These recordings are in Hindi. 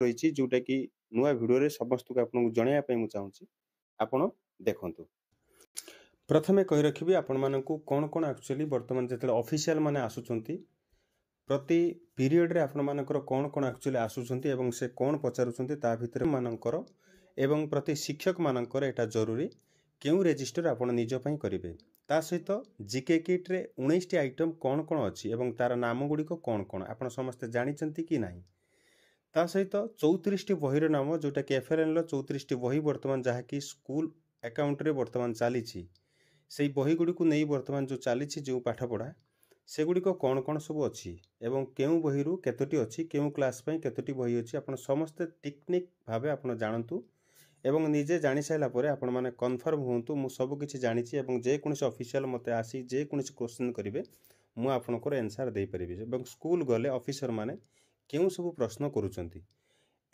रही जोटा कि नुआ भिडियो समस्त को आपको जनवाई मुझे चाहूँगी आपण देखु। प्रथमे कही रखी आपण मानक कौन कौन एक्चुअली बर्तमान जो ऑफिशियल माने आसुचंती प्रति पीरियड रे आपण मानकर कौन कौन एक्चुअली आसुचंती एवं से कौन पचारुचंती ता भितर मानकर एवं प्रति शिक्षक मानकर एटा जरूरी क्यों रजिस्टर आपण निज पई करिवे। ता सहित जीके किट रे 19 टी आइटम कौन कौन अछि एवं तार नाम गुडी को कौन कौन आपण समस्त जानिचंती कि नाही। ता सहित 34 टी बहिर नाम जोटा कि एफएलएन लो 34 टी बही वर्तमान जहा कि स्कूल अकाउंट रे वर्तमान चली से बही गुडी को नहीं वर्तमान जो चली जो पाठ पढ़ा सेगुड़ी कौन कौन सब अच्छी एवं केउ बही रु केतोटी अच्छी केउ क्लास पई केतोटी बही अच्छी आपण समस्त टेक्निक भाबे आपण जानतु एवं निजे जानि साइला परे आपण माने कन्फर्म होंतु मु सब किछि जानिछि एवं जे कोनसे ऑफिशियल मते आसी जे कोनसे क्वेश्चन करिवे मु आपनकर आंसर देई परिबे एवं स्कूल गले ऑफिसर माने केउ सब प्रश्न करूचंती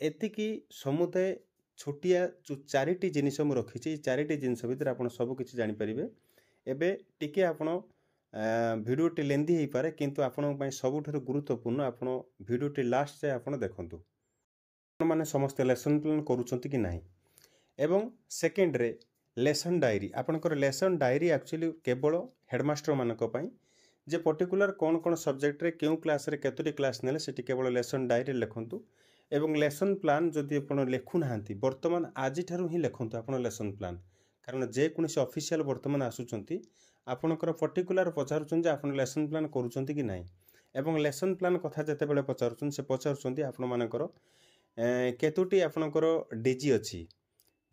एतिकी समुदाय छोटिया जो चारिटी जिनिस मु रखिछि चारिटी जिनिस भितर आपण सब किछि जानि परिबे। एबे टिके आपण वीडियो टी लेंदी ही पारे किंतु आपण पई सबुठारु गुरुत्वपूर्ण आपण वीडियो टी लास्ट से आपण देखंतु आपण माने समस्त लेसन प्लान करूचंती कि नाही एवं सेकेंड रे लेसन डायरी आपनकर लेसन डायरी एक्चुअली केवल हेडमास्टर मानक पई जे पर्टिकुलर कौन कौन सब्जेक्ट रे केउ क्लास रे केतोटी क्लास नेले सेटी केवल लेसन डायरी लिखंतु एवं लेसन प्लान जदि आपण लेखु नाहंती वर्तमान आज ठारू ही लिखंतु आपण लेसन प्लान कारण जे कोनसे ऑफिशियल वर्तमान आसुचंती आपनकर पर्टिकुलर पचारुचन जे आपण लेसन प्लान करूचंती कि नाही एवं लेसन प्लान कथा जते बेले पचारुचन से पचारुचंती आपण मानकर केतोटी आपनकर डीजी अछि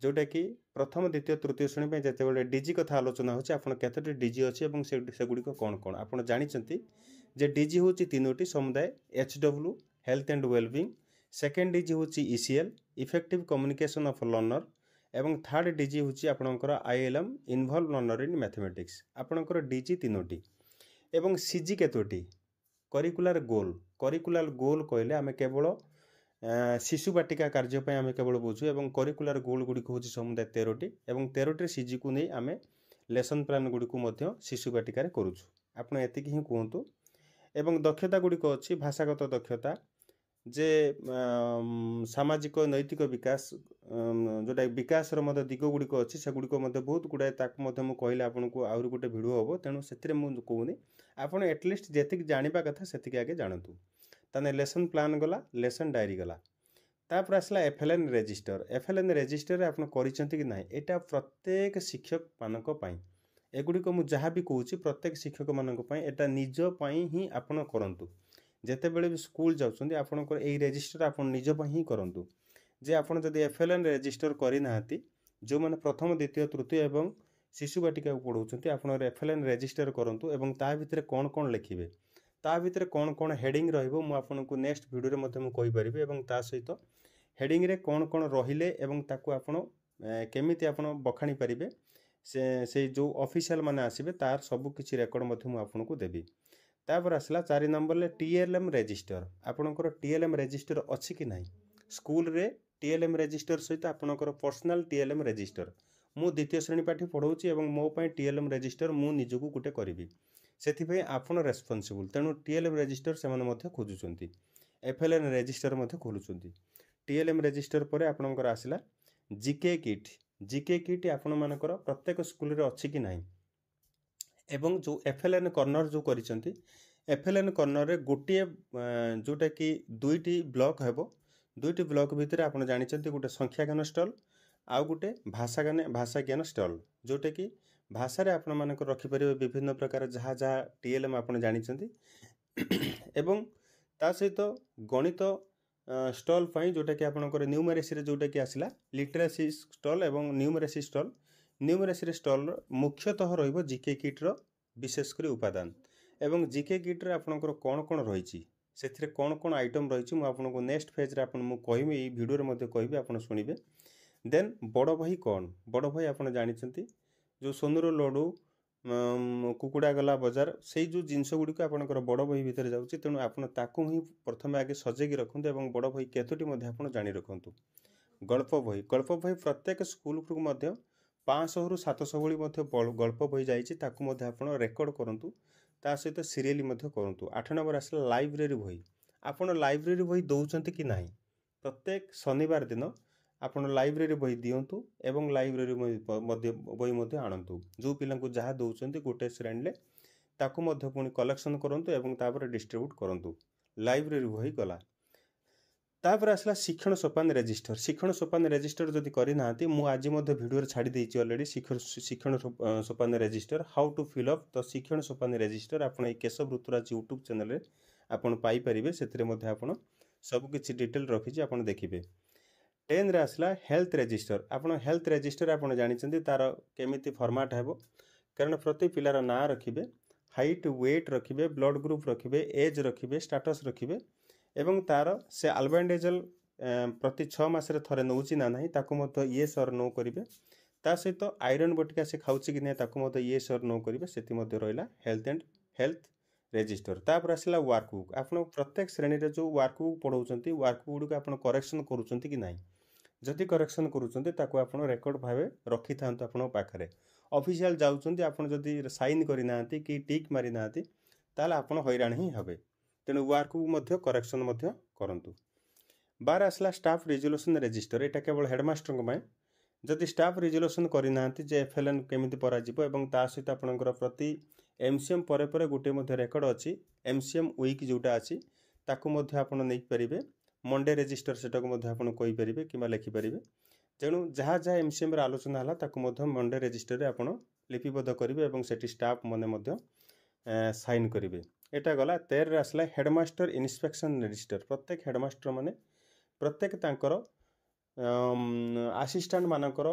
जोटा कि प्रथम द्वितीय तृतीय श्रेणी पे जते बेले डीजी कथा आलोचना होची आपण केतोटी डीजी अछि एवं से गुडी को कौन कौन आपण जानिचंती जे डीजी होची तीनोटी समुदाय HW health and wellbeing second DG होची ECL effective communication of learner एवं थर्ड डीजी होची आपणकर ILM involve learner in mathematics आपणकर डीजी तीनोटी एवं सीजी केतोटी करिकुलर गोल कहले आमे केवल शिशु बाटिका कार्य आम केवल बुझू एवं करिकुलर गोल गुड़ी हूँ समुदाय 13टी एवं 13टी सीजी को नहीं आम लेसन प्लान गुड़ी को शिशु बाटिका करुचु आपण एतिक ही कहतु एवं दक्षता गुड़िक अच्छी भाषागत दक्षता जे सामाजिक नैतिक विकास जोटा विकास दिग गुड़िक अच्छी से गुड़िक बहुत गुड़ाए कहले आपन को आहरी गोटे भिडियो हम तेणु से कहूनी आपड़ एटलिस्ट जी जाना कथा से आगे जानतु ताने लेसन प्लान गला लेसन डायरी गला तापर आसला एफएलएन रजिस्टर आपन करिसेंती कि नाही एटा प्रत्येक शिक्षक मानक पई एगुडी को मु जहाँ भी कहूँ प्रत्येक शिक्षक मानक पई एटा निज पई ही आपन करंतु जेते बेले भी स्कूल जाउछंती आपनकर एई रजिस्टर आपन निज पई ही करंतु जे आपन जदि एफएलएन रजिस्टर करि नाहंती जो माने प्रथम द्वितीय तृतीय एवं शिशु बाटिका पढ़ौछंती आपन एफएलएन रजिस्टर करंतु एवं ता भितरे कोन कोन लिखिबे ता भितर कौन कौन हेडिंग रहिबो मु आपनको नेक्स्ट वीडियो रे मध्ये मु कहि परिबे एवं ता सहित हेडिंग रे कौन कौन रहिले एवं ताकू आपण केमिति आपण बखाणी परिबे से जो ऑफिशियल माने आसीबे तार सब किछि रेकॉर्ड मध्ये मु आपनको देबी। तापर आसला 4 नंबर ले टीएलएम रजिस्टर आपनकर टीएलएम रजिस्टर अछि कि नाही स्कूल रे टीएलएम रजिस्टर सहित आपनकर पर्सनल टीएलएम रजिस्टर मु द्वितीय श्रेणी पाठी पढौची एवं मो पई टीएलएम रजिस्टर मु निजको गुटे करिवि से आपण रेस्पॉन्सिबल तेणु टीएलएम रजिस्टर से खोजुंट एफएलएन रजिस्टर खोलुंट टीएलएम रजिस्टर पर आपणकर आसला जीके किट आपण मानकर प्रत्येक स्कूल रे अच्छी कि नाही एवं जो एफएलएन कॉर्नर जो करिसेंती एफएलएन कॉर्नर रे गोटे जोटा कि दुईटी ब्लॉक हेबो दुईटी ब्लॉक भितर आपण जानिचंती गोटे संख्या ज्ञान स्टॉल आउ गोटे भाषा ज्ञान स्टॉल जोटा कि भाषा रे आपण मानक रखि परिबे विभिन्न प्रकार जहाँ जहाँ टीएलएम आपण जानिचंती एवं ता सहित गणित स्टॉल पई जोटा कि आपनकर न्यूमेरेसी रे जोटा कि आसिला लिटरेसी स्टॉल एवं न्यूमेरेसी रे स्टॉल मुख्यतः रहिबो जीके किट रो विशेष करी उपादान एवं जीके किट रे आपनकर कोन कोन रहिछि सेथिरे कोन कोन आइटम रहिछि मु आपनको नेक्स्ट फेज रे आपन मु कहिबे ई वीडियो रे मध्ये कहिबे आपन सुनिबे। देन बड़ भाई कौन बड़ भाई आपन जानिचंती जो सोनूर लडू कुकुड़ा गला बजार से जो जिनस गुड़ी को आपंकर बड़ बही भितर जाऊँगी तेणु आपड़ ताकू ही प्रथम आगे सजेगी रखुद और बड़ बही केतोटी आप जानी रखु। गल्प बही प्रत्येक स्कूल को 500 रु 700 भली गल्प बही जाइए रेकर्ड करूँ ता सहित सीरियली करूँ। 8 नंबर आसला लाइब्रेरी बही आपण लाइब्रेरी बही दौरान कि ना प्रत्येक शनिवार दिन आपण लाइब्रेरी बही दियंतु एवं लाइब्रेरी बही मध्य आणंतु जो पिलांकु जहाँ दउचंती गोटे श्रेणी ले ताकू मध्य पुणी कलेक्शन करंतु एवं तापर डिस्ट्रीब्यूट करंतु लाइब्रेरी बही गला। तापर आसला शिक्षण सोपान रेजिस्टर। शिक्षण सोपान रेजिस्टर जदि करि नांती मु आज मध्य वीडियो छाड़ी देछि already Shikshan Sopan register how to fill up. तो शिक्षण सोपान रेजिस्टर आपण ए केशव ऋतुराज यूट्यूब चैनल रे आपण पाई परिबे सेतिरे मध्य आपण सब किछि डिटेल रखिछि आपण देखिबे। 10 रे आसला हेल्थ रेजिस्टर। आपण हेल्थ रेजिस्टर आपण जानिछन्ती तार केमिति फॉर्मेट हेबो कारण प्रति पिलार ना रखिबे हाइट वेट रखिबे ब्लड ग्रुप रखिबे एज रखिबे स्टेटस रखिबे एवं तार से अल्बेंडेजल प्रति 6 मासरे थरे नउची ना नाही ताकू मत येस और नो करिवे। ता सहित आयरन बटिका से खाउची कि नै ताकू मत येस और नो करिवे। सेति मध्य रहिला हेल्थ रेजिस्टर। तापर आसला वर्कबुक। आपण प्रत्येक श्रेणी रे जो वर्कबुक पढौचंती वर्कबुक को आपण करेक्शन करूचंती कि नाही जदि करेक्शन करूचंती ताकू आपण रेकॉर्ड भाबे रखि थांतु आपण पाखरे। ऑफिशियल जाउचंती आपण जदि साइन करि नांती कि टिक मारि नांती ताले आपण हैरान ही हबे तेणु वर्कबुक मध्य करेक्शन मध्य करंतु। 12 आसला स्टाफ रिजोल्यूशन रेजिस्टर। एटा केवल हेडमास्टर को जदि स्टाफ रिजोल्यूशन करि नांती जे एफएलएन केमिति परा जिवो एवं ता सहित आपनकर प्रति एमसीएम परे परे गोटे मध्य रेकॉर्ड अछि एमसीएम वीक जोटा अछि ताकू मध्य आपण नै परिबे। मंडे रेजिस्टर सेटा को मध्य आपण कहि परिबे किबा लिखि परिबे। तेणु जहाँ जहाँ एमसीएम रे आलोचना हला ताकू मध्य मंडे रेजिस्टर रे आपण लिपिबद्ध करिवे एवं सेठी स्टाफ मने मध्य साइन करिवे। एटा गला। 13 रे आसला हेडमास्टर इन्स्पेक्शन रजिस्टर। प्रत्येक हेडमास्टर माने प्रत्येक तांकर असिस्टेंट मानकर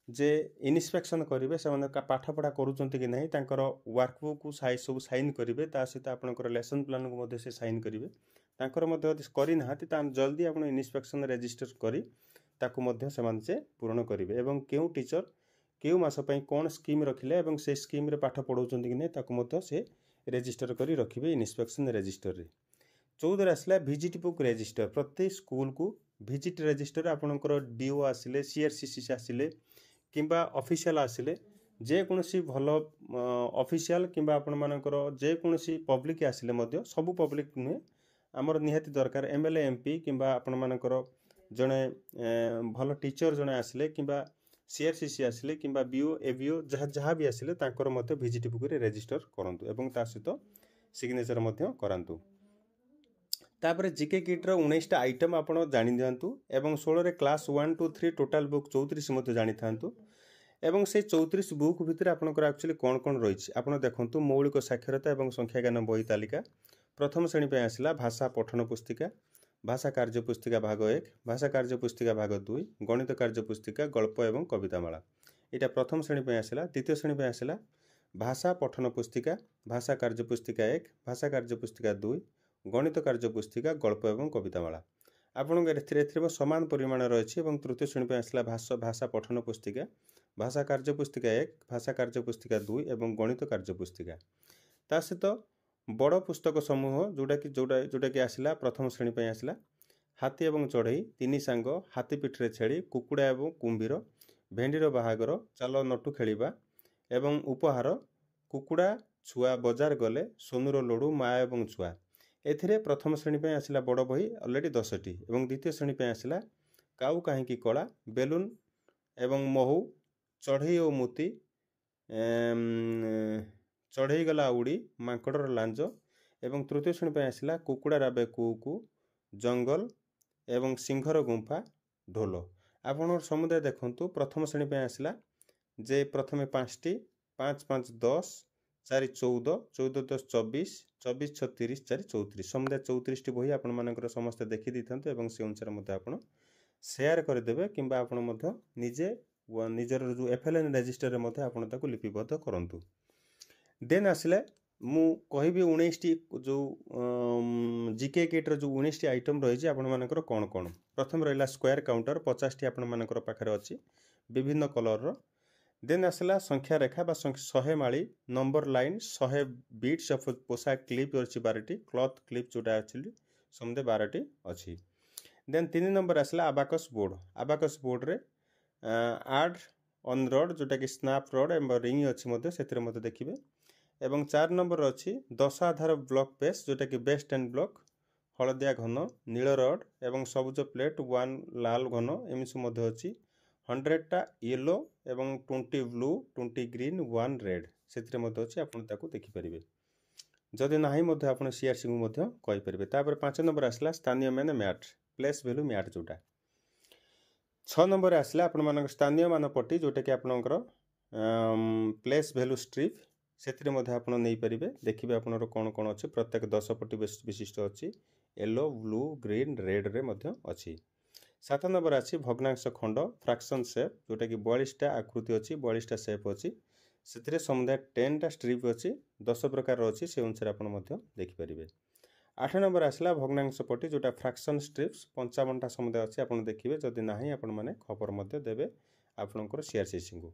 जे इन्स्पेक्शन करिवे से माने पाठ पढ़ा करूचंती कि नहीं तांकर वर्कबुक को सब साइन करिवे। ता सहित आपनकर लेसन प्लान को मध्य से साइन करिवे। तांकर मध्य करि नाहाती ता जल्दी आपण इन्स्पेक्शन रजिस्टर करी ताकू मध्य समान से पूर्ण करिवे एवं केउ टीचर केउ मास पई कोन स्कीम रखिले एवं से स्कीम रे पाठ पढौचंती कि नहीं ताकू मध्य से रेजिस्टर करी रखिबे इन्स्पेक्शन रजिस्टर रे। 14 रे आसला विजिट बुक रेजिस्टर। प्रत्येक स्कूल को विजिट रेजिस्टर आपनकर डीओ आसिले सीआरसीसी से आसिले किंबा ऑफिशियल आसिले जे कोनसी भलो ऑफिशियल किंबा आपण मानकर जे कोनसी पब्लिक आसिले मध्य सब पब्लिक नुहे हमर निहाती दरकार एमएलए एमपी किंबा आपण मानकर जने भलो टीचर जने आसिले किंबा सीआरसीसी आसिले किंबा बीओ एबीओ जहाँ भी आसिले तांकर मध्य विजिट बुक रे रेजिस्टर करंतु एवं ता सहित सिग्नेचर मध्य करंतु। तापर जीके किट रो 19 टा आइटम आपण जानि दियंतु एवं 16 रे क्लास 1 2 3 टोटल बुक 34 मध्य जानि थांतु एवं से 34 बुक भितर आपनकर एक्चुअली कोन रहिछि आपण देखंतु। मौलिक साक्षरता एवं संख्या ज्ञान बही तालिका प्रथम श्रेणी पे आसला भाषा पठन पुस्तिका भाषा कार्य पुस्तिका भाग 1 भाषा कार्य पुस्तिका भाग 2 गणित कार्य पुस्तिका गल्प एवं कवितामाला एटा प्रथम श्रेणी पे आसला। द्वितीय श्रेणी पे आसला भाषा पठन पुस्तिका भाषा कार्य पुस्तिका 1 भाषा कार्य पुस्तिका 2 गणित कार्य पुस्तिका गल्प एवं कवितामाला आपण एथिरे समान परिमाण रही। एवं तृतीय श्रेणी पे आसला भाषा पठन पुस्तिका भाषा कार्य पुस्तिका 1 भाषा कार्य पुस्तिका 2 एवं गणित कार्य पुस्तिका ता सहित बड़ पुस्तक समूह जोटा कि आसला प्रथम श्रेणी पे आसला हाथी एवं चढ़ई तीन सांग हाथी पिठरे छेड़ी कुकुड़ा एवं कुंभीर भेंडीर बाहागर चाल नटु खेलिबा एवं उपहार कुकुड़ा छुआ बजार गले सोनूर लडू माया एवं छुआ एथिरे प्रथम श्रेणी पे आसला बड़ बही ऑलरेडी 10टी एवं द्वितीय श्रेणी पे आसला काऊ काहींकी कला बेलून एवं महू चढ़ई और मोती चढ़ई गला उड़ी मांकड़र लांज एवं तृतीय श्रेणी पे आसला कुकुड़ा राबे कुकू जंगल एवं सिंहर गुंफा ढोल। आपण समुदाय देखंतु प्रथम श्रेणी पे आसला जे प्रथमे 5टी 5 5 10 4 14 14 10 24 24 6 30 4 34 समुदाय 34 टी बही आपण मानकर समस्त देखि दिथंतु एवं से अनुसार मते आपण शेयर कर देबे किंबा आपण मते निजे निजर जो एफएलएन रजिस्टर रे मते आपण ताको लिपिबद्ध करंतु। देन आसले मु कहबी 19 टी जो जीके किट रे जो 19 टी आइटम रही आपण मानकर कोन कोन। प्रथम रहिला स्क्वायर काउंटर 50 टी आपण मानकर पाखरे अछि विभिन्न कलर रो। देन आसला संख्या रेखा बा 100 माली नंबर लाइन 100 बीट्स ऑफ पोशाक क्लिप अछि 12टी क्लॉथ क्लिप जोटा अछि समदे 12टी अछि। देन 3 नंबर आसला अबाकस बोर्ड रे आड ऑन रॉड जोटा कि स्नैप रॉड एवं रिंग अछि मते सेतिर मते देखिबे एवं 4 नंबर अछि 10 आधार ब्लॉक बेस जोटा कि बेस्ट एंड ब्लॉक हलदिया घन नील रड एवं सबुज प्लेट 1 लाल घन एमती सब मध्य अच्छी 100टा येलो एवं 20 ब्लू 20 ग्रीन 1 रेड से अच्छी आपको देखिपारे जदि ना आप सीआरसी को कहींपर। तापर 5 नंबर आसला स्थानीय मैंने मैट प्लेस भैल्यू मैट जोटा 6 नंबर आसला आपण स्थानीय मान पट्टी जोटा कि आपणकर प्लेस भैल्यू स्ट्रिप से आपरे देखिए आपनर कौन कौन अच्छे प्रत्येक 10 पट्टी विशिष्ट अच्छी येलो ब्लू ग्रीन रेड रे अच्छी। 7 नंबर आसी भग्नांश खंड फ्रैक्शन सेप जोटा कि 42टा आकृति अच्छी 42टा सेप अच्छी से समुदाय 10टा स्ट्रिप अच्छी 10 प्रकार अच्छी से अनुसार आप देखिपारे। 8 नंबर आसला भग्नांश पट्टी जोटा फ्रैक्शन स्ट्रिप्स 55टा समुदाय अच्छी आप देखिए जदि ना आपण खबर देवे आपणकर सीआरसीसी को।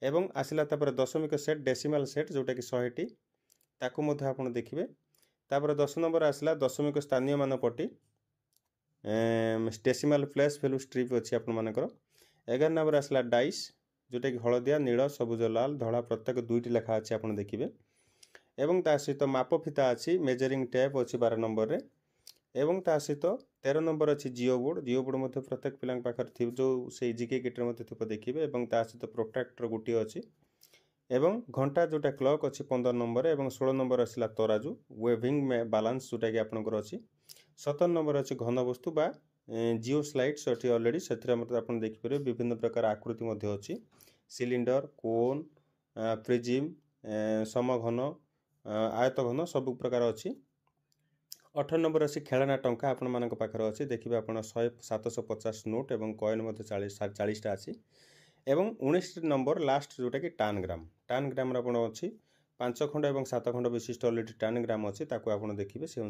एवं आसला दशमिक सेट डेसिमाल सेट जोटा कि 100टी ताकू आप देखिए। तापर 10 नंबर आसला दशमिक स्थानीय मान पट्टी डेसिमाल प्लेस भैल्यू स्ट्रिप अच्छी आपर। 11 नंबर आसला डाइस जोटा कि हलदिया नील सबुज लाल धड़ा प्रत्येक 2टी लेखा अच्छी आप देखिए। एवं ता सहित माप फिता अच्छी मेजरिंग टेप अच्छी 12 नंबर रे एवं ता सहित 13 नंबर अच्छी जिओ बोर्ड प्रत्येक पिला पाखे जो से जीके किटर देखिए। एवं ता सहित प्रोट्राक्टर गोटे अच्छी एवं घंटा जोटा क्लॉक अच्छी 15 नंबर एवं 16 नंबर आसला तराजू वेविंग बालांस जोटा कि आपंकर अच्छी। 17 नंबर अच्छी घन वस्तु बा जिओ स्लाइड्स अच्छी अलरेडी से देखिपारे विभिन्न प्रकार आकृति अच्छी सिलिंडर कोन प्रिजिम समघन आयत घन सब प्रकार अच्छी। 18 नंबर अच्छी खेलना टंका आपण मान पाखे अच्छी देखिए आप 750 नोट एवं कॉइन 40टा अच्छी। एवं 19 नंबर लास्ट जोटा कि टान ग्राम आप अच्छी 5 खंड एवं 7 खंड विशिष्ट अलरेडी टान ग्राम अच्छी ताकू आप देखिए से